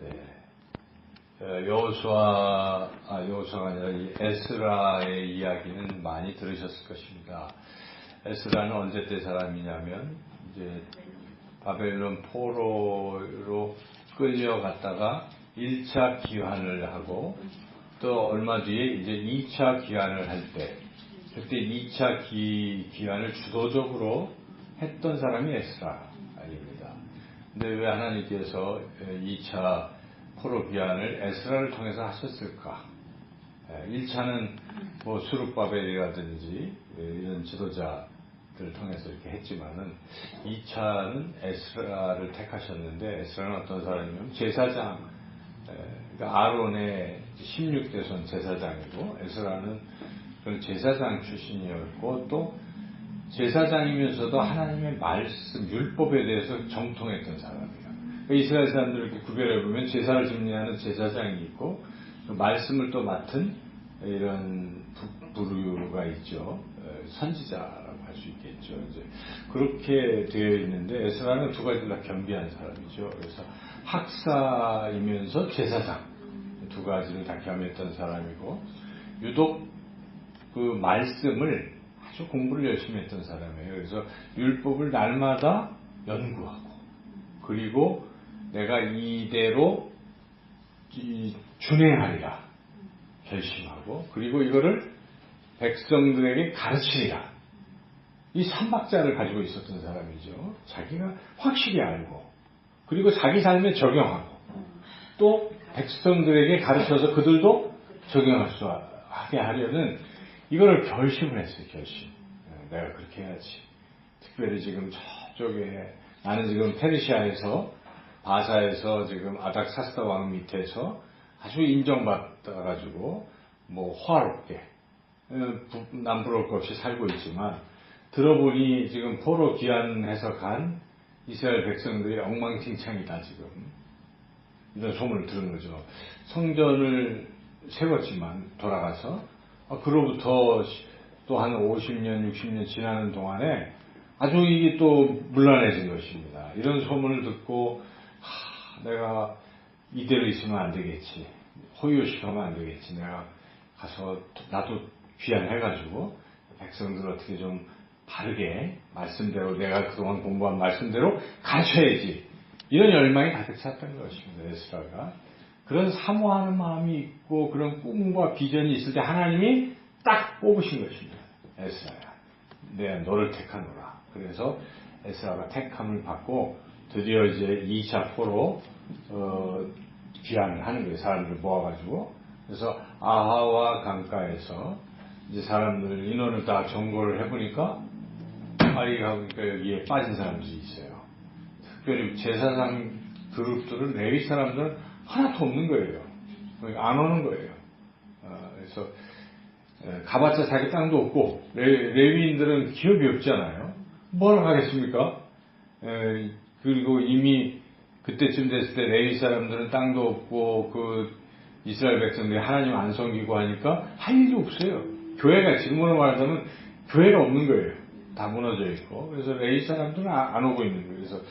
네. 여호수아가 아니라 이 에스라의 이야기는 많이 들으셨을 것입니다. 에스라는 언제 때 사람이냐면 이제 바벨론 포로로 끌려갔다가 1차 귀환을 하고 또 얼마 뒤에 이제 2차 귀환을 할 때 그때 2차 귀환을 주도적으로 했던 사람이 에스라입니다. 근데 왜 하나님께서 2차 포로 귀환을 에스라를 통해서 하셨을까? 1차는 뭐 수룹바벨이라든지 이런 지도자들을 통해서 이렇게 했지만은 2차는 에스라를 택하셨는데 에스라는 어떤 사람이냐면 제사장, 그러니까 아론의 16대손 제사장이고 에스라는 그런 제사장 출신이었고 또 제사장이면서도 하나님의 말씀, 율법에 대해서 정통했던 사람이에요. 그러니까 이스라엘 사람들 이렇게 구별해 보면 제사를 집례하는 제사장이 있고 말씀을 또 맡은 이런 부류가 있죠. 선지자라고 할 수 있겠죠. 이제 그렇게 되어 있는데 에스라는 두 가지를 다 겸비한 사람이죠. 그래서 학사이면서 제사장 두 가지를 다 겸했던 사람이고 유독 그 말씀을 아주 공부를 열심히 했던 사람이에요. 그래서 율법을 날마다 연구하고 그리고 내가 이대로 준행하리라 결심하고 그리고 이거를 백성들에게 가르치리라 이 삼박자를 가지고 있었던 사람이죠. 자기가 확실히 알고 그리고 자기 삶에 적용하고 또 백성들에게 가르쳐서 그들도 적용할 수 하게 하려는 이거를 결심을 했어요. 결심. 내가 그렇게 해야지. 특별히 지금 저쪽에 나는 지금 페르시아에서 바사에서 지금 아닥사스다 왕 밑에서 아주 인정받아가지고 뭐 화롭게 남부러울 것 없이 살고 있지만 들어보니 지금 포로 귀환해서 간 이스라엘 백성들이 엉망진창이다 지금 이런 소문을 들은 거죠. 성전을 세웠지만 돌아가서 그로부터 또 한 50년 60년 지나는 동안에 아주 이게 또 문란해진 것입니다. 이런 소문을 듣고 내가 이대로 있으면 안 되겠지. 호의호식하면 안 되겠지. 내가 가서 나도 귀환해가지고 백성들 어떻게 좀 바르게 말씀대로 내가 그동안 공부한 말씀대로 가르쳐야지. 이런 열망이 가득 찼던 것입니다. 에스라가. 그런 사모하는 마음이 있고 그런 꿈과 비전이 있을 때 하나님이 딱 뽑으신 것입니다. 에스라야. 내가 너를 택하노라. 그래서 에스라가 택함을 받고 드디어 이제 2차 포로 귀환을 하는 거예요. 사람들 모아가지고. 그래서 아하와 강가에서 이제 사람들 인원을 다 점거를 해보니까 그러니까 여기에 빠진 사람들이 있어요. 특별히 제사장 그룹들은 레위 사람들은 하나도 없는 거예요. 안 오는 거예요. 그래서 가봤자 자기 땅도 없고 레위인들은 기업이 없잖아요. 뭐하러 가겠습니까? 그리고 이미 그때쯤 됐을 때 레위 사람들은 땅도 없고 그 이스라엘 백성들이 하나님 안 섬기고 하니까 할 일도 없어요. 교회가 지금으로 말하자면 교회가 없는 거예요. 다 무너져 있고 그래서 레위 사람들은 안 오고 있는 거예요. 그래서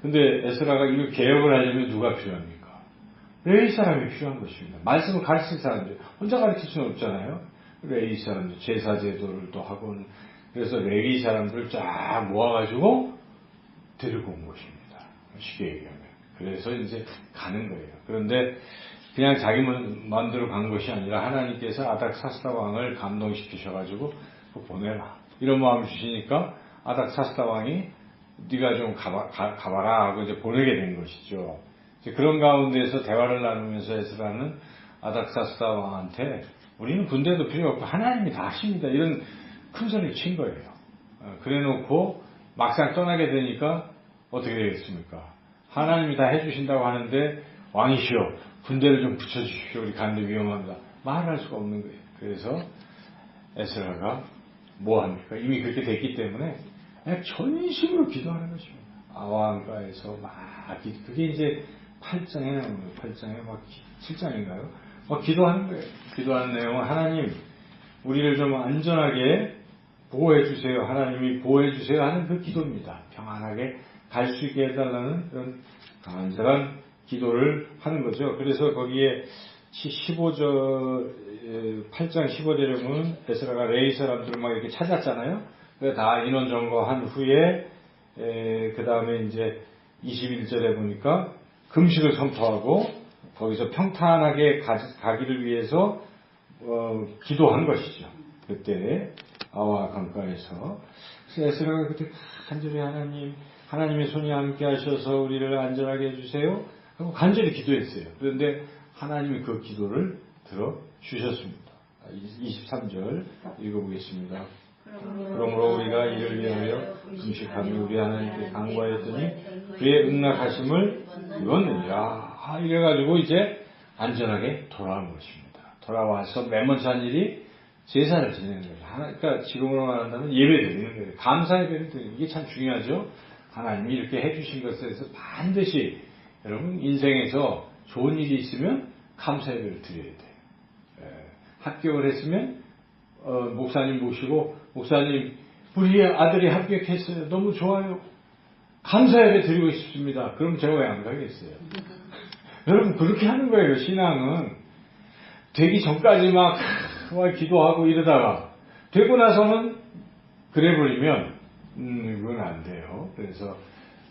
근데 에스라가 이거 개혁을 하려면 누가 필요합니까? 레위 사람이 필요한 것입니다. 말씀을 가르칠 사람들 혼자 가르칠 수는 없잖아요. 레위 사람들 제사 제도를 또 하고 그래서 레위 사람들을 쫙 모아가지고 데리고 온 것입니다. 쉽게 얘기하면 그래서 이제 가는 거예요. 그런데 그냥 자기 마음대로 간 것이 아니라 하나님께서 아닥사스다 왕을 감동시키셔가지고 보내라 이런 마음을 주시니까 아닥사스다 왕이 네가 좀 가봐라 하고 이제 보내게 된 것이죠. 이제 그런 가운데에서 대화를 나누면서 에스라는 아닥사스다 왕한테 우리는 군대도 필요 없고 하나님이 다 하십니다. 이런 큰 소리를 친 거예요. 그래놓고 막상 떠나게 되니까 어떻게 되겠습니까? 하나님이 다 해주신다고 하는데 왕이시여 군대를 좀 붙여주십시오. 우리 가는데 위험합니다. 말할 수가 없는 거예요. 그래서 에스라가 뭐 합니까? 이미 그렇게 됐기 때문에 그냥 전심으로 기도하는 것입니다. 아왕가에서 막 그게 이제 8장에 나오는 거예요. 8장에 막 7장인가요? 막 기도하는 거예요. 기도하는 내용은 하나님 우리를 좀 안전하게 보호해 주세요. 하나님이 보호해 주세요 하는 그 기도입니다. 평안하게 갈 수 있게 해달라는 그런 간절한 기도를 하는 거죠. 그래서 거기에 8장 15절에 보면 에스라가 레위 사람들을 막 이렇게 찾았잖아요. 다 인원 점거한 후에 그 다음에 이제 21절에 보니까 금식을 선포하고 거기서 평탄하게 가기를 위해서 기도한 것이죠. 그때 아와 강가에서. 그래서 에스라가 그때 간절히 하나님의 손이 함께 하셔서 우리를 안전하게 해주세요 하고 간절히 기도했어요. 그런데 하나님이 그 기도를 들어주셨습니다. 23절 읽어보겠습니다. 그러므로 우리가 이를 위하여 금식하며 우리 하나님께 간구하였더니 그의 응낙하심을 입었느니라. 이래가지고 이제 안전하게 돌아온 것입니다. 돌아와서 맨 먼저 한 일이 제사를 지내는 거죠. 그러니까 지금으로 말한다면 예배 드리는 거예요. 감사 예배를 드리는 이게 참 중요하죠. 하나님이 이렇게 해주신 것에 대해서 반드시 여러분 인생에서 좋은 일이 있으면 감사 예배를 드려야 돼요. 합격을 했으면 목사님 모시고 목사님 우리 아들이 합격했어요. 너무 좋아요. 감사 예배 드리고 싶습니다. 그럼 제가 왜 안 가겠어요? 여러분 그렇게 하는 거예요. 신앙은 되기 전까지 막 기도하고 이러다가 되고 나서는 그래버리면 그건 안 돼요. 그래서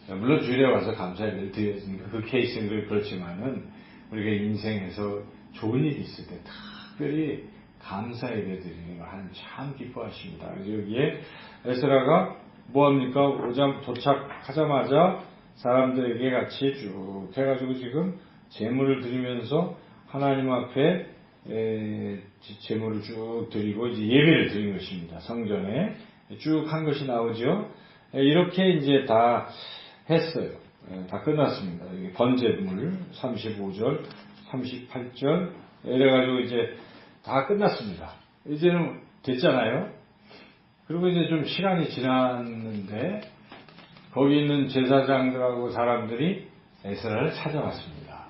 물론 주일에 와서 감사 예배를 드렸으니까 그 케이스는 그렇지만은 우리가 인생에서 좋은 일이 있을 때 특별히 감사 예배 드리는 걸 하나님 참 기뻐하십니다. 그래서 여기에 에스라가 뭐합니까? 오장 도착하자마자 사람들에게 같이 쭉 해가지고 지금 제물을 드리면서 하나님 앞에 제물을 쭉 드리고 이제 예배를 드린 것입니다. 성전에 쭉 한 것이 나오죠. 이렇게 이제 다 했어요. 다 끝났습니다. 번제물 35절, 38절 이래가지고 이제 다 끝났습니다. 이제는 됐잖아요. 그리고 이제 좀 시간이 지났는데 거기 있는 제사장들하고 사람들이 에스라를 찾아왔습니다.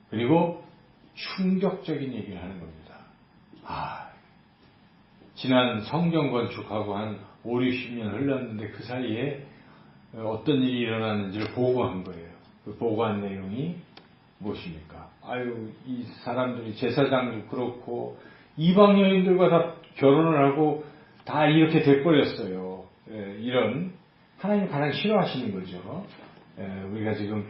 그리고 충격적인 얘기를 하는 겁니다. 지난 성경 건축하고 한 5, 60년 흘렀는데 그 사이에 어떤 일이 일어났는지를 보고한 거예요. 그 보고한 내용이 무엇입니까? 이 사람들이 제사장도 그렇고 이방 여인들과 다 결혼을 하고 다 이렇게 돼버렸어요. 이런 하나님 가장 싫어하시는 거죠. 우리가 지금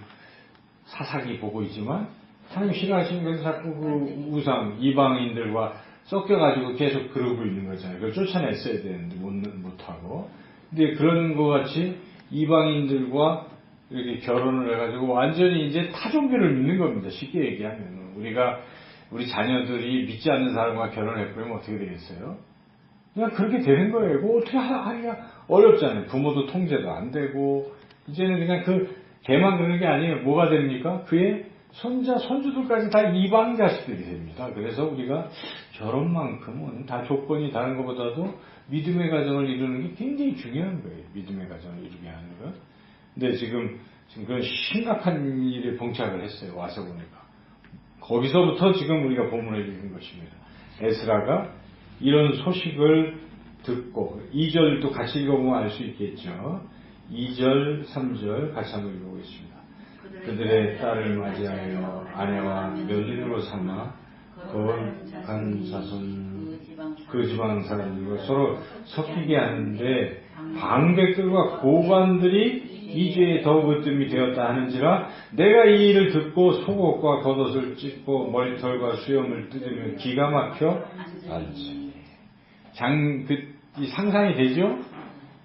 사사기 보고 있지만 하나님 싫어하시는 것은 자꾸 그 우상 이방인들과 섞여가지고 계속 그러고 있는 거잖아요. 그걸 쫓아냈어야 되는데 못하고. 근데 그런 것 같이 이방인들과 이렇게 결혼을 해가지고 완전히 이제 타종교를 믿는 겁니다. 쉽게 얘기하면. 우리 자녀들이 믿지 않는 사람과 결혼해버리면 어떻게 되겠어요? 그냥 그렇게 되는 거예요. 뭐 어떻게 하기가 어렵잖아요. 부모도 통제도 안 되고, 이제는 그냥 걔만 그러는 게 아니에요. 뭐가 됩니까? 그의 손자, 손주들까지 다 이방 자식들이 됩니다. 그래서 우리가 결혼만큼은 다 조건이 다른 것보다도 믿음의 가정을 이루는 게 굉장히 중요한 거예요. 믿음의 가정을 이루게 하는 것. 근데 지금 그런 심각한 일에 봉착을 했어요. 와서 보니까. 거기서부터 지금 우리가 본문을 읽은 것입니다. 에스라가 이런 소식을 듣고 2절도 같이 읽어보면 알 수 있겠죠. 2절, 3절 같이 한번 읽어보겠습니다. 그들의 딸을 맞이하여 아내와 며느리로 삼아 거룩한 자손 그 지방 사람들과 서로 섞이게 하는데 방백들과 고관들이 이 죄에 더욱 으뜸이 되었다 하는지라 내가 이 일을 듣고 속옷과 겉옷을 찢고 머리털과 수염을 뜯으며 기가 막혀 앉으니 이 상상이 되죠?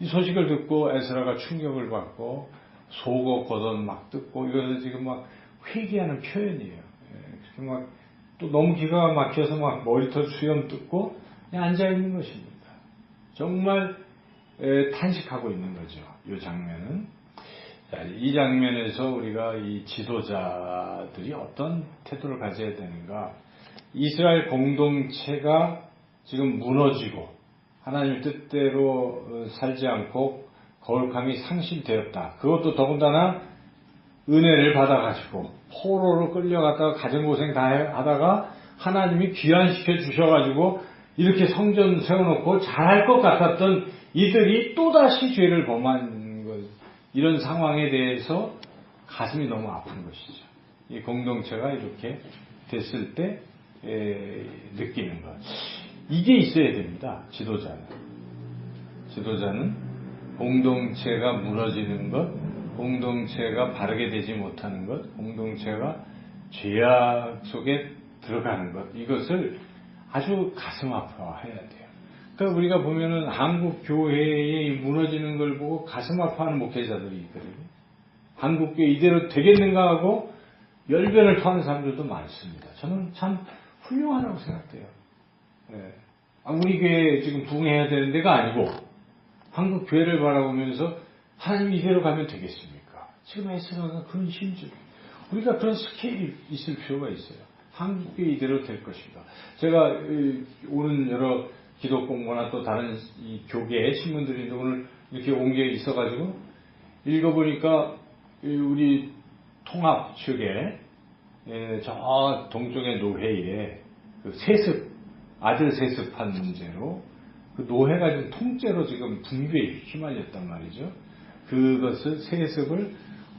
이 소식을 듣고 에스라가 충격을 받고 속옷 겉옷 막 뜯고 이것은 지금 막 회개하는 표현이에요. 그렇게 막 또 너무 기가 막혀서 막 머리털 수염 뜯고 그냥 앉아 있는 것입니다. 정말 탄식하고 있는 거죠. 이 장면은. 이 장면에서 우리가 이 지도자들이 어떤 태도를 가져야 되는가. 이스라엘 공동체가 지금 무너지고 하나님의 뜻대로 살지 않고 거룩함이 상실되었다. 그것도 더군다나 은혜를 받아가지고 포로로 끌려갔다가 가정고생 다 하다가 하나님이 귀환시켜 주셔가지고 이렇게 성전 세워놓고 잘할 것 같았던 이들이 또다시 죄를 범한 것, 이런 상황에 대해서 가슴이 너무 아픈 것이죠. 이 공동체가 이렇게 됐을 때 느끼는 것. 이게 있어야 됩니다. 지도자는 공동체가 무너지는 것, 공동체가 바르게 되지 못하는 것, 공동체가 죄악 속에 들어가는 것, 이것을 아주 가슴 아파해야 돼요. 그러니까 우리가 보면은 한국 교회에 무너지는 걸 보고 가슴 아파하는 목회자들이 있거든요. 한국 교회 이대로 되겠는가 하고 열변을 토하는 사람들도 많습니다. 저는 참 훌륭하다고 생각돼요. 우리 교회 지금 부흥해야 되는 데가 아니고 한국 교회를 바라보면서 하나님 이대로 가면 되겠습니까? 지금 에스라가 그런 심정, 우리가 그런 스케일이 있을 필요가 있어요. 한국 교회 이대로 될 것인가? 제가 오는 여러 기독공부나 또 다른 이 교계 신문들이 오늘 이렇게 옮겨 있어가지고 읽어보니까 우리 통합 측에 저 동쪽의 노회에 그 아들 세습한 문제로 그 노회가 지금 통째로 지금 붕괴에 휘말렸단 말이죠. 그것을 세습을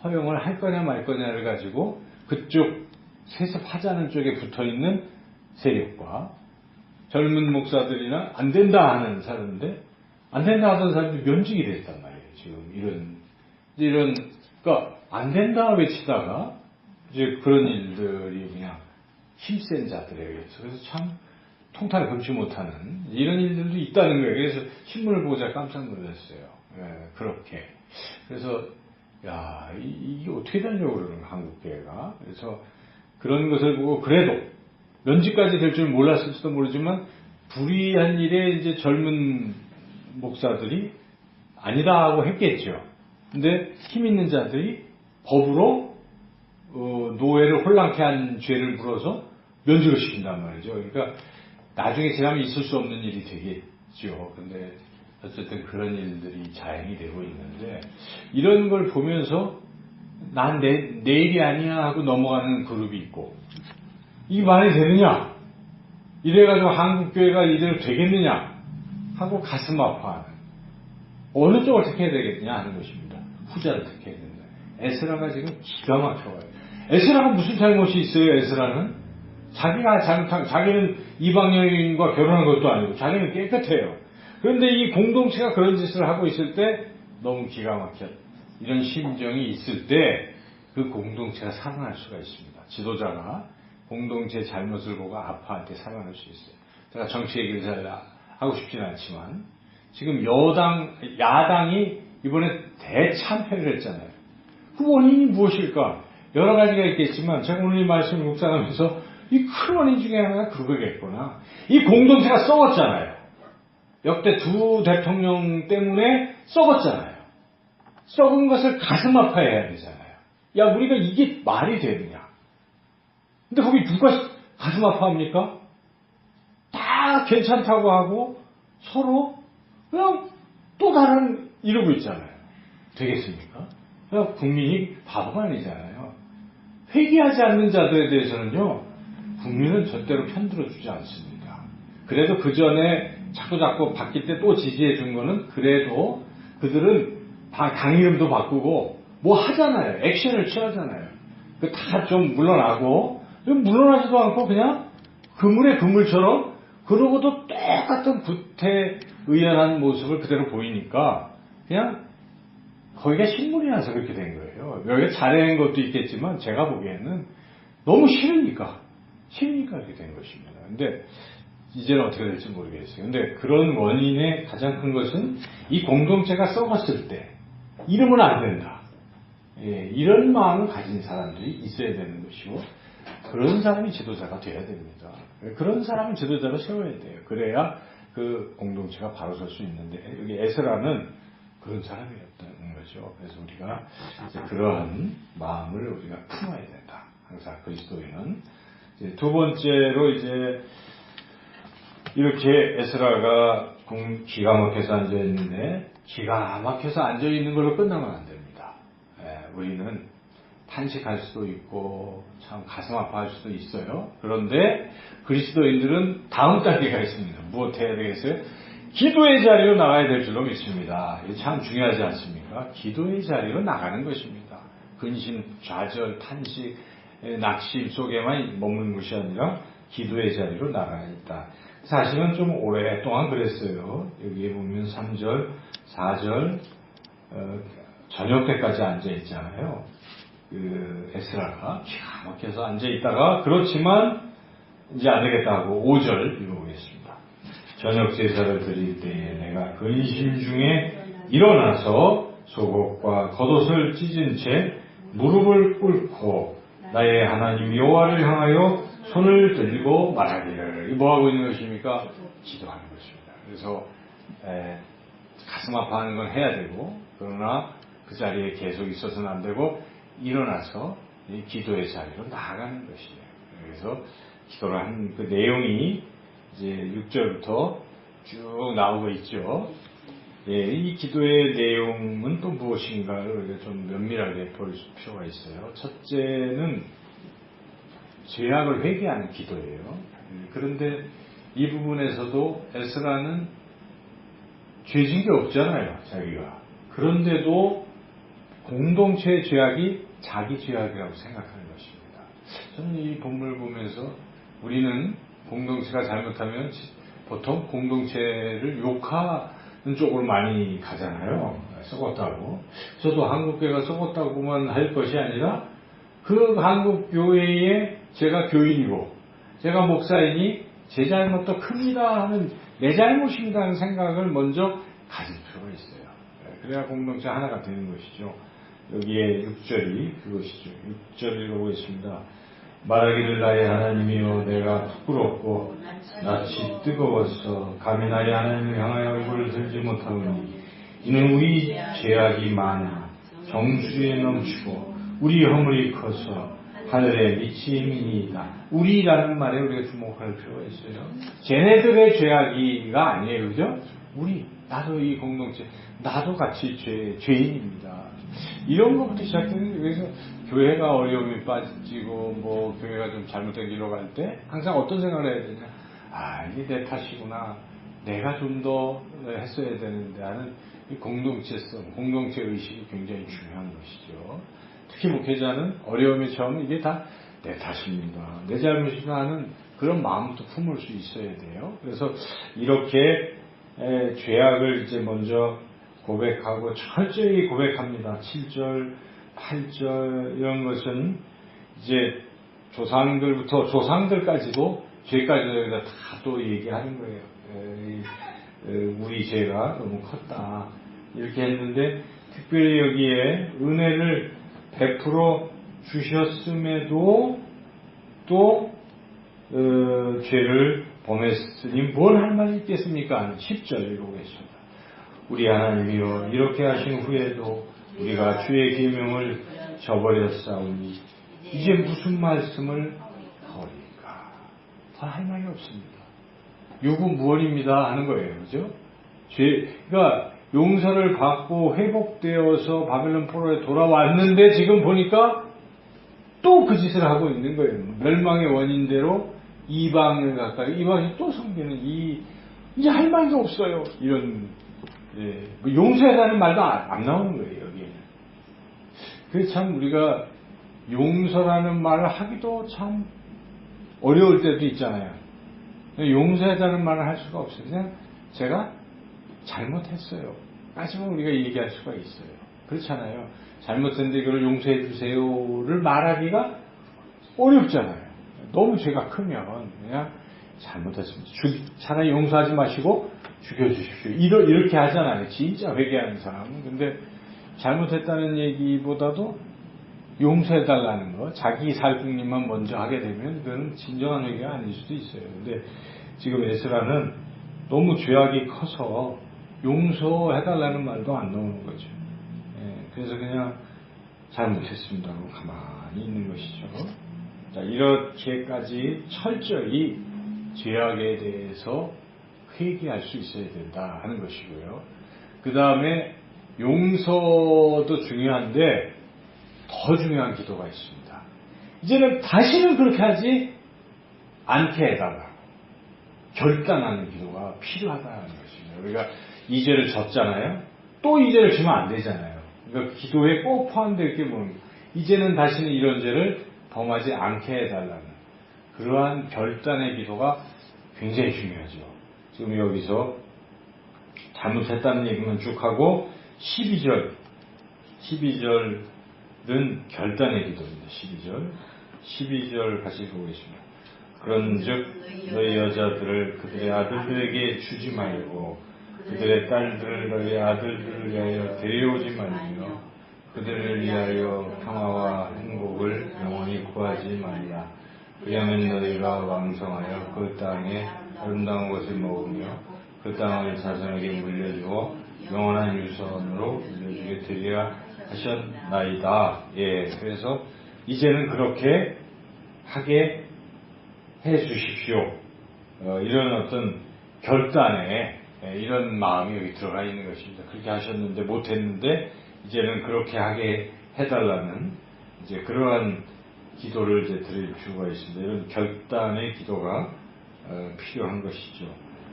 허용을 할 거냐 말 거냐를 가지고 그쪽 세습하자는 쪽에 붙어있는 세력과 젊은 목사들이나 안 된다 하는 사람인데 안 된다 하던 사람들이 면직이 됐단 말이에요. 지금 그러니까 안 된다 외치다가 이제 그런 일들이 그냥 힘센 자들에 의해서 그래서 참 통탄을 금치 못하는 이런 일들도 있다는 거예요. 그래서 신문을 보고 제가 깜짝 놀랐어요. 그렇게. 그래서 이게 어떻게 되냐고 그러는 거야, 한국교회가. 그래서 그런 것을 보고 그래도 면직까지 될 줄 몰랐을지도 모르지만 불의한 일에 이제 젊은 목사들이 아니다 하고 했겠죠. 근데 힘 있는 자들이 법으로 노예를 혼란케 한 죄를 물어서 면직을 시킨단 말이죠. 그러니까 나중에 지나면 있을 수 없는 일이 되겠죠. 근데 어쨌든 그런 일들이 자행이 되고 있는데 이런 걸 보면서 난 내 일이 아니야 하고 넘어가는 그룹이 있고 이 말이 되느냐? 이래가지고 한국교회가 이대로 되겠느냐? 하고 가슴 아파하는 어느 쪽을 택해야 되겠느냐 하는 것입니다. 후자를 택해야 된다. 에스라가 지금 기가 막혀요. 에스라가 무슨 잘못이 있어요? 에스라는 자기는 이방 여인과 결혼한 것도 아니고 자기는 깨끗해요. 그런데 이 공동체가 그런 짓을 하고 있을 때 너무 기가 막혀. 이런 심정이 있을 때 그 공동체가 살아날 수가 있습니다. 지도자가 공동체의 잘못을 보고 아파할 때 살아날 수 있어요. 제가 정치 얘기를 잘 하고 싶지는 않지만 지금 야당이 이번에 대참패를 했잖아요. 그 원인이 무엇일까? 여러 가지가 있겠지만 제가 오늘 이 말씀을 묵상하면서 이 큰 원인 중에 하나가 그거겠구나. 이 공동체가 썩었잖아요. 역대 두 대통령 때문에 썩었잖아요. 썩은 것을 가슴 아파해야 되잖아요. 야, 우리가 이게 말이 되느냐? 근데 거기 누가 가슴 아파합니까? 다 괜찮다고 하고 서로 그냥 또 다른 이러고 있잖아요. 되겠습니까? 그러니까 국민이 바보가 아니잖아요. 회개하지 않는 자들에 대해서는요, 국민은 절대로 편들어주지 않습니다. 그래도 그 전에 자꾸 바뀔 때 또 지지해 준 거는 그래도 그들은 다 당 이름도 바꾸고 뭐 하잖아요. 액션을 취하잖아요. 그 다 좀 물러나고 물러나지도 않고 그냥 그물의 그물처럼 그러고도 똑같은 구태의연한 모습을 그대로 보이니까 그냥 거기가 신물이 나서 그렇게 된 거예요. 여기가 잘해낸 것도 있겠지만 제가 보기에는 너무 싫으니까 이렇게 된 것입니다. 근데 이제는 어떻게 될지 모르겠어요. 근데 그런 원인의 가장 큰 것은 이 공동체가 썩었을 때 이러면 안 된다. 이런 마음을 가진 사람들이 있어야 되는 것이고 그런 사람이 지도자가 돼야 됩니다. 그런 사람은 지도자로 세워야 돼요. 그래야 그 공동체가 바로 설 수 있는데 여기 에스라는 그런 사람이었다는 거죠. 그래서 우리가 이제 그러한 마음을 우리가 품어야 된다. 항상 그리스도인은. 이제 두 번째로 이제 이렇게 에스라가 기가 막혀서 앉아있는데 기가 막혀서 앉아있는 걸로 끝나면 안 됩니다. 우리는 탄식할 수도 있고 참 가슴 아파할 수도 있어요. 그런데 그리스도인들은 다음 단계가 있습니다. 무엇 해야 되겠어요? 기도의 자리로 나가야 될 줄로 믿습니다. 이게 참 중요하지 않습니까? 기도의 자리로 나가는 것입니다. 근심, 좌절, 탄식, 낙심 속에만 머무는 것이 아니라 기도의 자리로 나가 있다. 사실은 좀 오랫동안 그랬어요. 여기에 보면 3절, 4절 저녁 때까지 앉아 있잖아요. 에스라가 기가 막혀서 앉아 있다가 그렇지만 이제 안 되겠다 하고 5절 읽어보겠습니다. 저녁 제사를 드릴 때에 내가 근심 중에 일어나서 속옷과 겉옷을 찢은 채 무릎을 꿇고 나의 하나님 여호와를 향하여 손을 들고 말하기를. 뭐 하고 있는 것입니까? 기도하는 것입니다. 그래서 가슴 아파하는 건 해야 되고, 그러나 그 자리에 계속 있어서는 안 되고 일어나서 이 기도의 자리로 나아가는 것이에요. 그래서 기도를 한 그 내용이 이제 6절부터 쭉 나오고 있죠. 이 기도의 내용은 또 무엇인가를 우리가 좀 면밀하게 볼 필요가 있어요. 첫째는 죄악을 회개하는 기도예요. 그런데 이 부분에서도 에스라는 죄진 게 없잖아요, 자기가. 그런데도 공동체의 죄악이 자기 죄악이라고 생각하는 것입니다. 저는 이 본문을 보면서 우리는 공동체가 잘못하면 보통 공동체를 욕하는 쪽으로 많이 가잖아요. 썩었다고. 저도 한국교회가 썩었다고만 할 것이 아니라 그 한국교회에 제가 교인이고 제가 목사이니 제 잘못도 큽니다 하는, 내 잘못입니다 하는 생각을 먼저 가질 필요가 있어요. 그래야 공동체 하나가 되는 것이죠. 여기에 6절이 그것이죠. 6절 읽어보겠습니다. 말하기를 나의 하나님이여 내가 부끄럽고 낯이 뜨거워서 감히 나의 하나님을 향하여 얼굴을 들지 못하오니 이는 우리 죄악이 많아 정수에 넘치고 우리 허물이 커서 하늘에 미치미니이다. 우리라는 말에 우리가 주목할 필요가 있어요. 쟤네들의 죄악이가 아니에요. 그죠? 우리, 나도 이 공동체, 나도 같이 죄인입니다. 이런 것부터 시작되는, 그래서 교회가 어려움이 빠지고 뭐 교회가 좀 잘못된 길로 갈 때 항상 어떤 생각을 해야 되냐, 아 이게 내 탓이구나, 내가 좀 더 했어야 되는데 하는 이 공동체성, 공동체 의식이 굉장히 중요한 것이죠. 특히 목회자는 어려움이 처음에 이게 다 내 탓입니다, 내 잘못이다 하는 그런 마음부터 품을 수 있어야 돼요. 그래서 이렇게 죄악을 이제 먼저 고백하고 철저히 고백합니다. 7절, 8절 이런 것은 이제 조상들부터 조상들까지도 죄까지 여기다 다 또 얘기하는 거예요. 우리 죄가 너무 컸다 이렇게 했는데, 특별히 여기에 은혜를 베풀어 주셨음에도 또 죄를 범했으니 뭘 할 말이 있겠습니까? 10절 읽어보겠습니다. 우리 하나님이여 이렇게 하신 후에도 우리가 주의 계명을 저버렸사오니 이제 무슨 말씀을 하오리까? 더 할 말이 없습니다. 요구 무언입니다 하는 거예요. 그죠? 그러니까 용서를 받고 회복되어서 바벨론 포로에 돌아왔는데 지금 보니까 또 그 짓을 하고 있는 거예요. 멸망의 원인대로 이방을 가까이, 이방이 또 섬기는 이제 할 말도 없어요. 이런, 뭐 용서해라는 말도 안 나오는 거예요, 여기에는. 그래서 참 우리가 용서라는 말을 하기도 참 어려울 때도 있잖아요. 용서해라는 말을 할 수가 없어요. 그냥 제가 잘못했어요 하지만 우리가 얘기할 수가 있어요. 그렇잖아요. 잘못했는데 이걸 용서해 주세요를 말하기가 어렵잖아요. 너무 죄가 크면 그냥 잘못했습니다, 차라리 용서하지 마시고 죽여주십시오, 이렇게 하잖아요, 진짜 회개하는 사람은. 근데 잘못했다는 얘기보다도 용서해달라는 거, 자기 살궁리만 먼저 하게 되면 그건 진정한 회개가 아닐 수도 있어요. 근데 지금 에스라는 너무 죄악이 커서 용서해달라는 말도 안 나오는 거죠. 그래서 그냥 잘못했습니다 하고 가만히 있는 것이죠. 자, 이렇게까지 철저히 죄악에 대해서 회개할 수 있어야 된다 하는 것이고요. 그 다음에 용서도 중요한데 더 중요한 기도가 있습니다. 이제는 다시는 그렇게 하지 않게 해달라, 결단하는 기도가 필요하다는 것입니다. 우리가 이 죄를 졌잖아요. 또 이 죄를 지면 안 되잖아요. 그러니까 기도에 꼭 포함되어 있게 뭡니까? 이제는 다시는 이런 죄를 범하지 않게 해달라는 그러한 결단의 기도가 굉장히 중요하죠. 지금 여기서 잘못했다는 얘기만 쭉 하고 12절은 결단의 기도입니다. 12절 같이 보겠습니다. 그런즉 너희 여자들을 그들의 아들들에게 주지 말고 그들의 딸들을 너희 아들들을 위하여 데려오지 말며 그들을 위하여 평화와 행복을 영원히 구하지 말라. 그리하면 너희가 왕성하여 그 땅에 아름다운 것을 먹으며 그 땅을 자손에게 물려주고 영원한 유선으로 물려주게 되리라 하셨나이다. 예, 그래서 이제는 그렇게 하게 해 주십시오. 이런 어떤 결단에 이런 마음이 여기 들어가 있는 것입니다. 그렇게 하셨는데 못했는데 이제는 그렇게 하게 해달라는 이제 그러한 기도를 이제 드릴 필요가 있습니다. 이런 결단의 기도가 필요한 것이죠.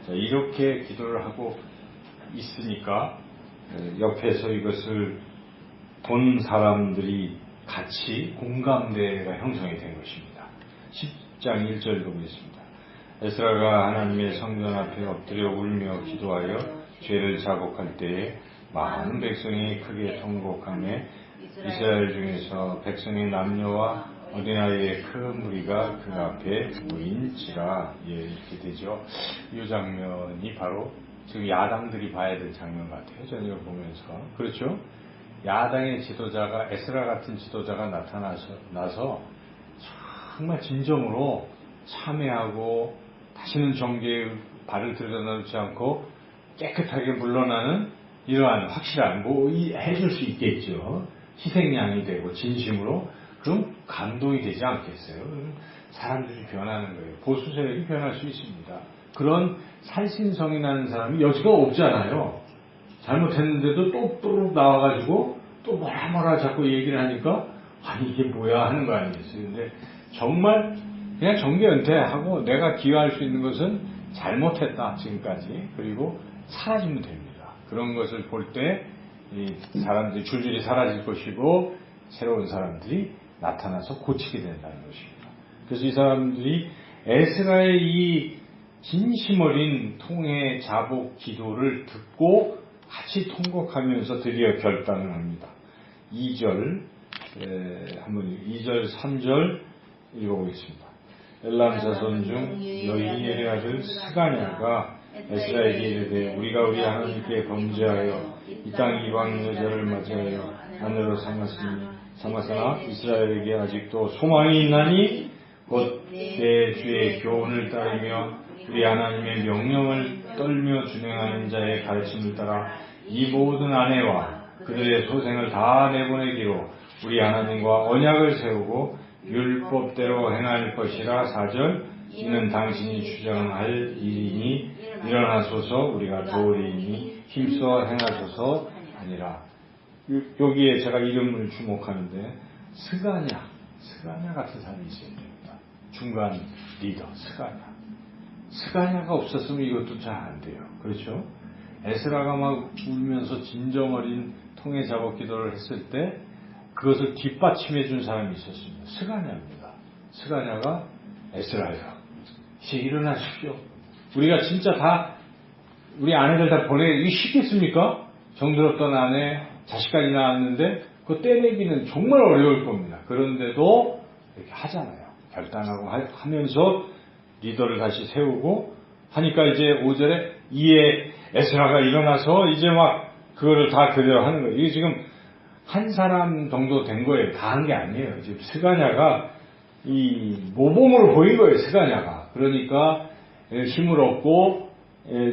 자, 이렇게 기도를 하고 있으니까 옆에서 이것을 본 사람들이 같이 공감대가 형성이 된 것입니다. 10장 1절 보겠습니다. 에스라가 하나님의 성전 앞에 엎드려 울며 기도하여 죄를 자복할 때에 많은 백성이 크게 통곡하며 이스라엘 중에서 백성의 남녀와 어린아이의 큰 무리가 그 앞에 모인지라. 예, 이렇게 되죠. 이 장면이 바로 지금 야당들이 봐야 될 장면 같아요. 저는 이걸 보면서. 그렇죠? 야당의 지도자가 에스라 같은 지도자가 나서 정말 진정으로 참회하고 다시는 정계에 발을 들여놓지 않고 깨끗하게 물러나는 이러한 확실한 해줄 수 있겠죠. 희생양이 되고 진심으로. 그럼 감동이 되지 않겠어요? 사람들이 변하는 거예요. 보수 세력이 변할 수 있습니다. 그런 살신성이 나는 사람이 여지가 없잖아요. 잘못했는데도 또 나와가지고 또 뭐라 자꾸 얘기를 하니까 아니 이게 뭐야 하는 거 아니겠어요. 근데 정말 그냥 정계 은퇴하고 내가 기여할 수 있는 것은 잘못했다 지금까지. 그리고 사라지면 됩니다. 그런 것을 볼 때 이 사람들이 줄줄이 사라질 것이고 새로운 사람들이 나타나서 고치게 된다는 것입니다. 그래서 이 사람들이 에스라의 이 진심 어린 통해 자복 기도를 듣고 같이 통곡하면서 드디어 결단을 합니다. 2절, 한번 2절, 3절 읽어보겠습니다. 엘람 자손 중 여히엘의 아들 스가냐가 에스라에게 이르되 우리가 우리 하나님께 범죄하여 이 땅 이방 여자를 맞이하여 아내로 삼았으나 이스라엘에게 아직도 소망이 있나니 곧 내 주의 교훈을 따르며 우리 하나님의 명령을 떨며 준행하는 자의 가르침을 따라 이 모든 아내와 그들의 소생을 다 내보내기로 우리 하나님과 언약을 세우고 율법대로 행할 것이라. 4절 이는 당신이 주장할 일이니 일어나소서 우리가 도리이니 힘써 행하소서 아니라. 여기에 제가 이름을 주목하는데 스가냐 같은 사람이 있어야 됩니다. 중간 리더 스가냐가 없었으면 이것도 잘 안 돼요. 그렇죠? 에스라가 막 울면서 진정 어린 통해 자복 기도를 했을 때 그것을 뒷받침해 준 사람이 있었습니다. 스가냐입니다. 스가냐가 에스라예요. 이제 일어나십시오. 우리가 진짜 다 우리 아내들 다 보내기 쉽겠습니까? 정들었던 아내 자식까지 낳았는데 그 떼내기는 정말 어려울 겁니다. 그런데도 이렇게 하잖아요. 결단하고 하면서 리더를 다시 세우고 하니까 이제 5절에 이에 에스라가 일어나서 이제 막 그거를 다 그대로 하는 거예요. 이게 지금 한 사람 정도 된 거예요. 다 한 게 아니에요. 지금 스가냐가 이 모범으로 보인 거예요. 스가냐가. 그러니까 힘을 얻고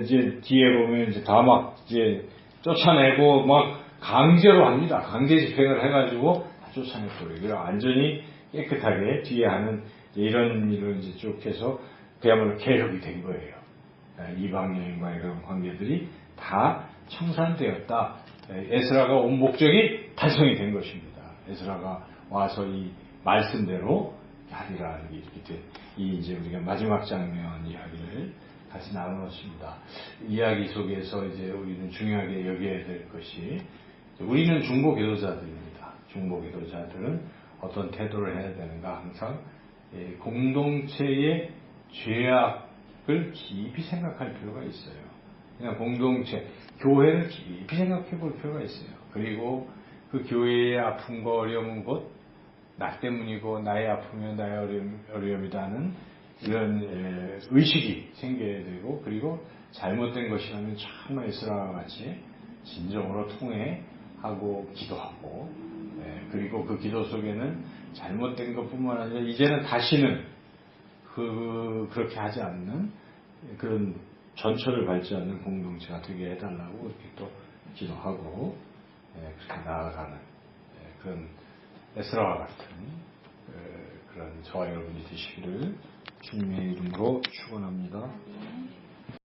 이제 뒤에 보면 이제 다 막 이제 쫓아내고 막 강제로 합니다. 강제 집행을 해가지고 다 쫓아냈고요. 완전히 깨끗하게 뒤에 하는 이런 일을 이제 쭉 해서 그야말로 개혁이 된 거예요. 이방 여인과의 그런 관계들이 다 청산되었다. 에스라가 온 목적이 달성이 된 것입니다. 에스라가 와서 이 말씀대로 하리라 이렇게 돼. 이 이제 우리가 마지막 장면 이야기를 같이 나누었습니다. 이야기 속에서 이제 우리는 중요하게 여겨야 될 것이 우리는 중보 기도자들입니다. 중보 기도자들은 어떤 태도를 해야 되는가 항상 공동체의 죄악을 깊이 생각할 필요가 있어요. 그냥 공동체, 교회를 깊이 생각해 볼 필요가 있어요. 그리고 그 교회의 아픔과 어려움은 곧 나 때문이고 나의 아픔이며 나의 어려움이라는 이런 의식이 생겨야 되고, 그리고 잘못된 것이라면 정말 에스라와 같이 진정으로 통회하고 기도하고, 그리고 그 기도 속에는 잘못된 것뿐만 아니라 이제는 다시는 그렇게 하지 않는 그런 전철을 밟지 않는 공동체가 되게 해달라고 이렇게 또 기도하고 그렇게 나아가는 그런 에스라와 같은 그런 저와 여러분이 되시기를 주님의 이름으로 축원합니다.